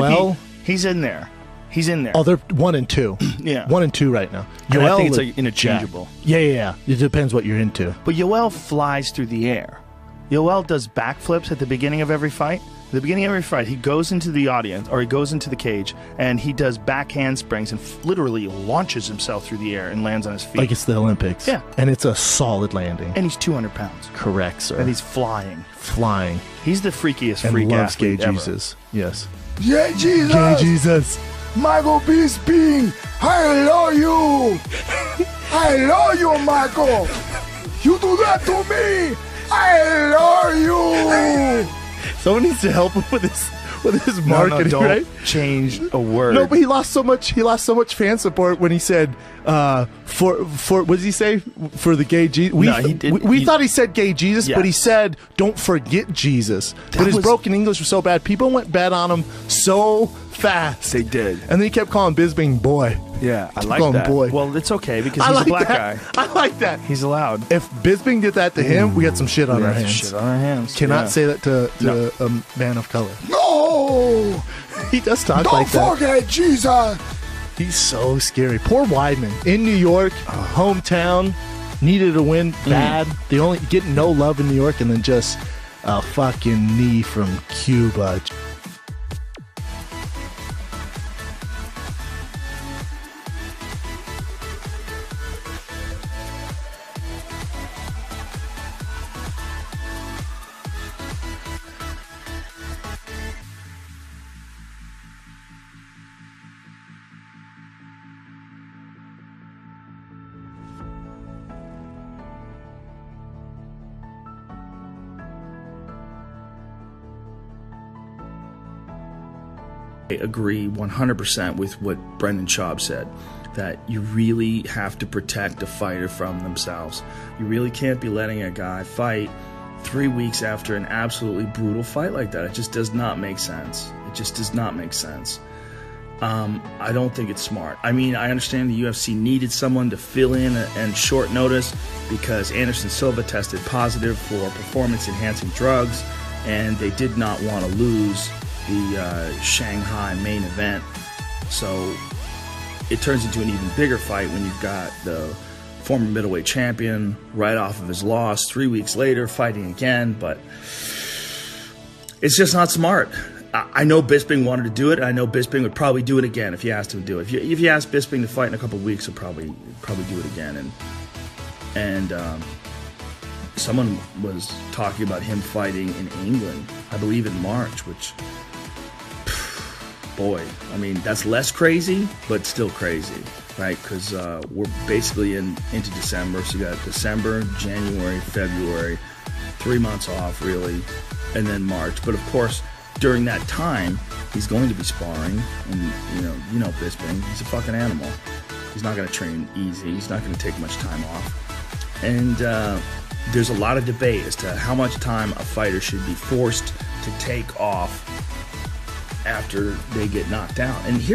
Well, he's in there. He's in there. Oh, they're 1 and 2. Yeah. 1 and 2 right now. And I think it's like interchangeable. Yeah. It depends what you're into. But Yoel flies through the air. Yoel does backflips at the beginning of every fight. At the beginning of every fight, he goes into the audience, or he goes into the cage, and he does back handsprings and literally launches himself through the air and lands on his feet. Like it's the Olympics. Yeah. And it's a solid landing. And he's 200 pounds. Correct, sir. And he's flying. He's the freakiest and freak loves athlete gay ever. Jesus. Yes. Gay Jesus! Gay Jesus. Michael Bisping, I love you! I love you, Michael! You do that to me! I love you! Someone needs to help him with his marketing, don't right? change a word. No, but he lost so much fan support when he said for what does he say? For the gay Jesus. We thought he said gay Jesus, Yeah. but he said don't forget Jesus. But his broken English was so bad, people went bad on him so fast. They did. And then he kept calling Bisping boy. Yeah, I Keep like calling that. boy. Well, it's okay because I he's like a black that. guy. I like that. He's allowed. If Bisping did that to him, we got some shit on our hands. Shit on our hands. Cannot Yeah. say that to a man of color. No! He does talk Don't like that. forget Jesus! He's so scary. Poor Weidman in New York, hometown, needed a win bad. They only getting no love in New York, and then just a fucking knee from Cuba. I agree 100% with what Brendan Schaub said, that you really have to protect a fighter from themselves. You really can't be letting a guy fight 3 weeks after an absolutely brutal fight like that. It just does not make sense. It just does not make sense. I don't think it's smart. I mean, I understand the UFC needed someone to fill in and short notice because Anderson Silva tested positive for performance-enhancing drugs, and they did not want to lose the Shanghai main event. So it turns into an even bigger fight when you've got the former middleweight champion right off of his loss 3 weeks later fighting again. But it's just not smart. I know Bisping wanted to do it. I know Bisping would probably do it again if you asked him to do it. If you asked Bisping to fight in a couple of weeks, he'll probably do it again. And someone was talking about him fighting in England, I believe in March, which, boy, I mean, that's less crazy, but still crazy, right? Because we're basically into December, so you got December, January, February, 3 months off, really, and then March. But, of course, during that time, he's going to be sparring, and, you know Bisping, he's a fucking animal. He's not going to train easy. He's not going to take much time off. And there's a lot of debate as to how much time a fighter should be forced to take off after they get knocked out. And here